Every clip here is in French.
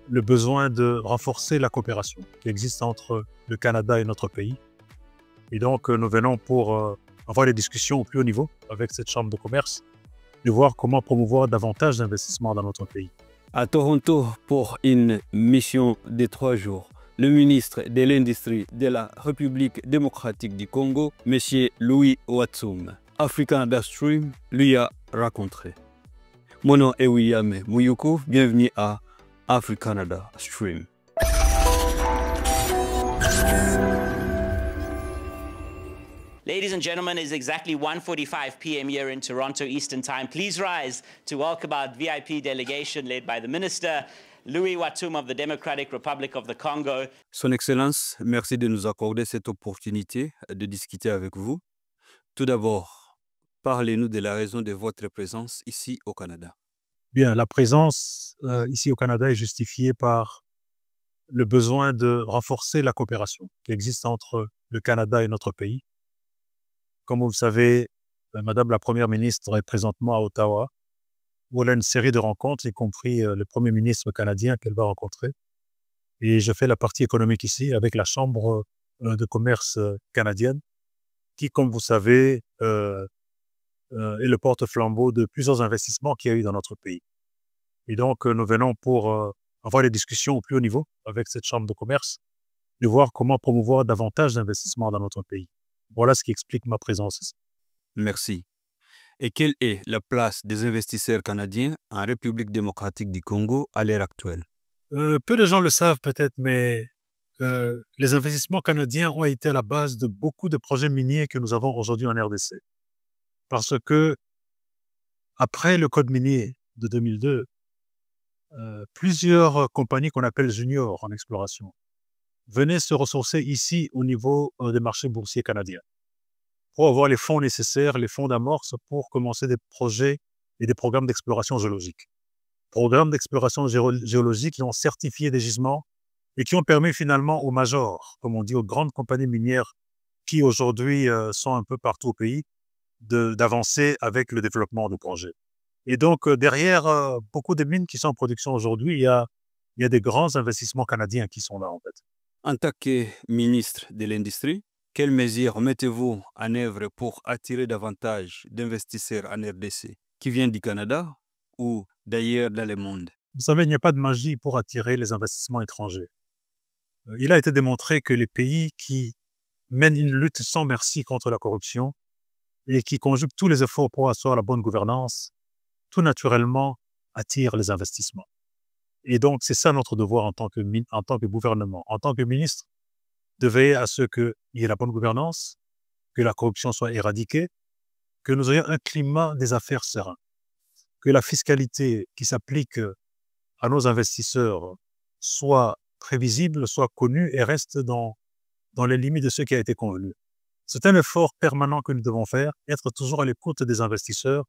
le besoin de renforcer la coopération qui existe entre le Canada et notre pays. Et donc, nous venons pour avoir des discussions au plus haut niveau avec cette Chambre de commerce, de voir comment promouvoir davantage d'investissements dans notre pays. À Toronto, pour une mission de 3 jours, le ministre de l'Industrie de la République démocratique du Congo, M. Louis Watsum, Africanada Stream, lui a rencontré. Mon nom est William Mouyoko, bienvenue à Africanada Stream. Ladies and gentlemen, it is exactly 1:45 p.m. here in Toronto Eastern Time. Please rise to welcome our VIP delegation led by the Minister, Louis Watsum of the Democratic Republic of the Congo. Son Excellence, merci de nous accorder cette opportunité de discuter avec vous. Tout d'abord, parlez-nous de la raison de votre présence ici au Canada. Bien, la présence ici au Canada est justifiée par le besoin de renforcer la coopération qui existe entre le Canada et notre pays. Comme vous le savez, Madame la Première ministre est présentement à Ottawa, où elle a une série de rencontres, y compris le Premier ministre canadien qu'elle va rencontrer. Et je fais la partie économique ici avec la Chambre de commerce canadienne, qui, comme vous savez, est le porte-flambeau de plusieurs investissements qu'il y a eu dans notre pays. Et donc, nous venons pour avoir des discussions au plus haut niveau avec cette Chambre de commerce, de voir comment promouvoir davantage d'investissements dans notre pays. Voilà ce qui explique ma présence ici. Merci. Et quelle est la place des investisseurs canadiens en République démocratique du Congo à l'heure actuelle? Peu de gens le savent peut-être, mais les investissements canadiens ont été à la base de beaucoup de projets miniers que nous avons aujourd'hui en RDC. Parce que, après le code minier de 2002, plusieurs compagnies qu'on appelle juniors en exploration venaient se ressourcer ici au niveau des marchés boursiers canadiens pour avoir les fonds nécessaires, les fonds d'amorce pour commencer des projets et des programmes d'exploration géologique. Programmes d'exploration géologique qui ont certifié des gisements et qui ont permis finalement aux majors, comme on dit, aux grandes compagnies minières qui aujourd'hui sont un peu partout au pays, d'avancer avec le développement de projets. Et donc, derrière beaucoup de mines qui sont en production aujourd'hui, il y a des grands investissements canadiens qui sont là, en fait. En tant que ministre de l'Industrie, quelles mesures mettez-vous en œuvre pour attirer davantage d'investisseurs en RDC qui viennent du Canada ou d'ailleurs dans le monde? Vous savez, il n'y a pas de magie pour attirer les investissements étrangers. Il a été démontré que les pays qui mènent une lutte sans merci contre la corruption et qui conjuguent tous les efforts pour asseoir la bonne gouvernance, tout naturellement attirent les investissements. Et donc, c'est ça notre devoir en tant que gouvernement, en tant que ministre, de veiller à ce qu'il y ait la bonne gouvernance, que la corruption soit éradiquée, que nous ayons un climat des affaires serein, que la fiscalité qui s'applique à nos investisseurs soit prévisible, soit connue et reste dans les limites de ce qui a été convenu. C'est un effort permanent que nous devons faire, être toujours à l'écoute des investisseurs,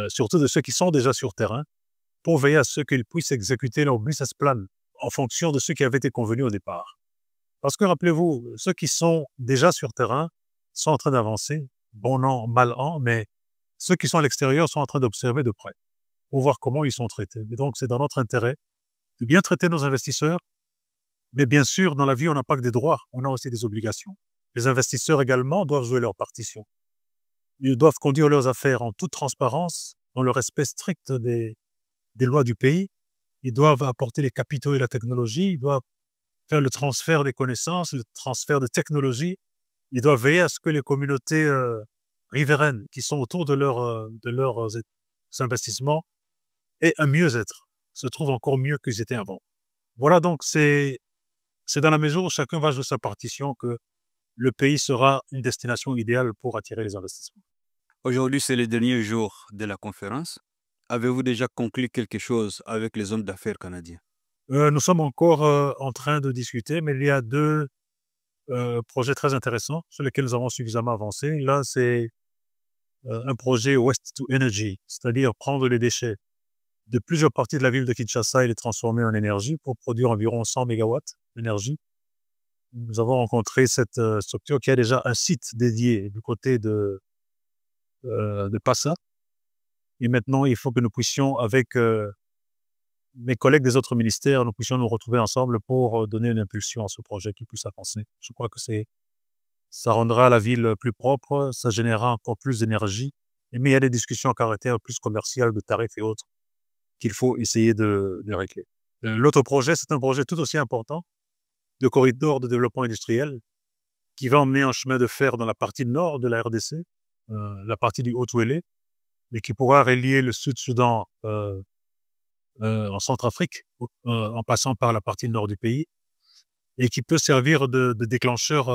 surtout de ceux qui sont déjà sur terrain, pour veiller à ce qu'ils puissent exécuter leur business plan en fonction de ce qui avait été convenu au départ. Parce que rappelez-vous, ceux qui sont déjà sur terrain sont en train d'avancer, bon an, mal an, mais ceux qui sont à l'extérieur sont en train d'observer de près pour voir comment ils sont traités. Et donc, c'est dans notre intérêt de bien traiter nos investisseurs, mais bien sûr, dans la vie, on n'a pas que des droits, on a aussi des obligations. Les investisseurs également doivent jouer leur partition. Ils doivent conduire leurs affaires en toute transparence, dans le respect strict des lois du pays. Ils doivent apporter les capitaux et la technologie, ils doivent faire le transfert des connaissances, le transfert de technologies. Ils doivent veiller à ce que les communautés riveraines qui sont autour de leurs investissements aient un mieux-être, se trouvent encore mieux qu'ils étaient avant. Voilà, donc c'est dans la mesure où chacun va jouer sa partition que le pays sera une destination idéale pour attirer les investissements. Aujourd'hui, c'est le dernier jour de la conférence. Avez-vous déjà conclu quelque chose avec les hommes d'affaires canadiens? Nous sommes encore en train de discuter, mais il y a deux projets très intéressants sur lesquels nous avons suffisamment avancé. Là, c'est un projet Waste to Energy, c'est-à-dire prendre les déchets de plusieurs parties de la ville de Kinshasa et les transformer en énergie pour produire environ 100 MW d'énergie. Nous avons rencontré cette structure qui a déjà un site dédié du côté de Passa. Et maintenant, il faut que nous puissions, avec mes collègues des autres ministères, nous puissions nous retrouver ensemble pour donner une impulsion à ce projet qui puisse avancer. Je crois que ça rendra la ville plus propre, ça générera encore plus d'énergie. Mais il y a des discussions à caractère plus commercial, de tarifs et autres, qu'il faut essayer de régler. L'autre projet, c'est un projet tout aussi important, de corridor de développement industriel, qui va emmener un chemin de fer dans la partie nord de la RDC, la partie du Haut-Ouélé, mais qui pourra relier le Sud-Soudan en Centrafrique, en passant par la partie nord du pays, et qui peut servir de déclencheur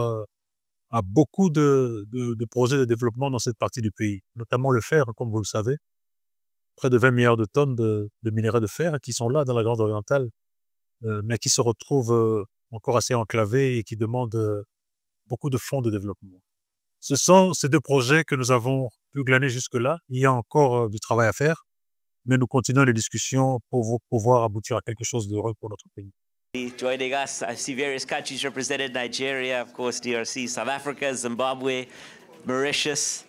à beaucoup de projets de développement dans cette partie du pays, notamment le fer, comme vous le savez. Près de 20 milliards de tonnes de minerais de fer qui sont là dans la Grande Orientale, mais qui se retrouvent encore assez enclavés et qui demandent beaucoup de fonds de développement. Ce sont ces deux projets que nous avons pu glaner jusque-là. Il y a encore du travail à faire, mais nous continuons les discussions pour pouvoir aboutir à quelque chose d'heureux pour notre pays. Joining us, I see various countries represented: Nigeria, of course, DRC, South Africa, Zimbabwe, Mauritius.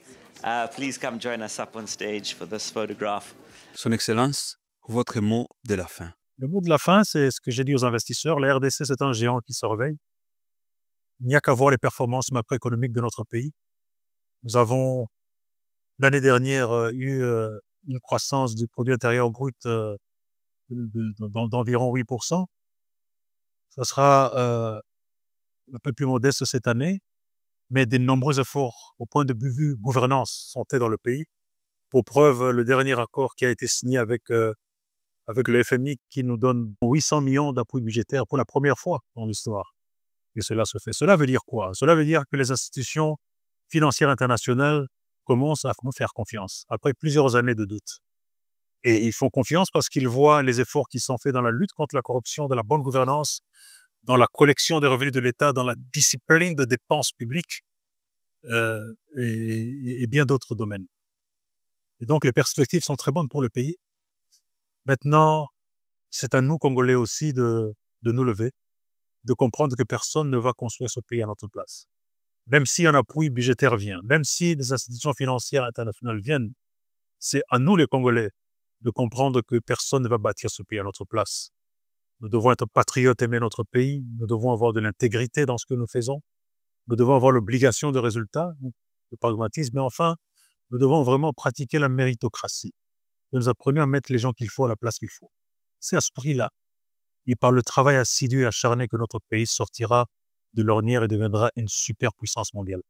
Please come join us up on stage for this photograph. Son Excellence, votre mot de la fin. Le mot de la fin, c'est ce que j'ai dit aux investisseurs. La RDC, c'est un géant qui se réveille. Il n'y a qu'à voir les performances macroéconomiques de notre pays. Nous avons, l'année dernière, eu une croissance du produit intérieur brut d'environ 8%. Ça sera un peu plus modeste cette année, mais de nombreux efforts au point de vue gouvernance sont faits dans le pays. Pour preuve, le dernier accord qui a été signé avec le FMI qui nous donne 800 millions d'appui budgétaire pour la première fois dans l'histoire. Et cela se fait. Cela veut dire quoi? Cela veut dire que les institutions financières internationales commencent à nous faire confiance après plusieurs années de doute. Et ils font confiance parce qu'ils voient les efforts qui sont faits dans la lutte contre la corruption, dans la bonne gouvernance, dans la collection des revenus de l'État, dans la discipline de dépenses publiques et bien d'autres domaines. Et donc, les perspectives sont très bonnes pour le pays. Maintenant, c'est à nous, Congolais aussi, de nous lever, de comprendre que personne ne va construire ce pays à notre place. Même si un appui budgétaire vient, même si les institutions financières internationales viennent, c'est à nous, les Congolais, de comprendre que personne ne va bâtir ce pays à notre place. Nous devons être patriotes, aimer notre pays, nous devons avoir de l'intégrité dans ce que nous faisons, nous devons avoir l'obligation de résultat, le pragmatisme, mais enfin, nous devons vraiment pratiquer la méritocratie. Nous apprenions à mettre les gens qu'il faut à la place qu'il faut. C'est à ce prix-là, et par le travail assidu et acharné, que notre pays sortira de l'ornière et deviendra une superpuissance mondiale.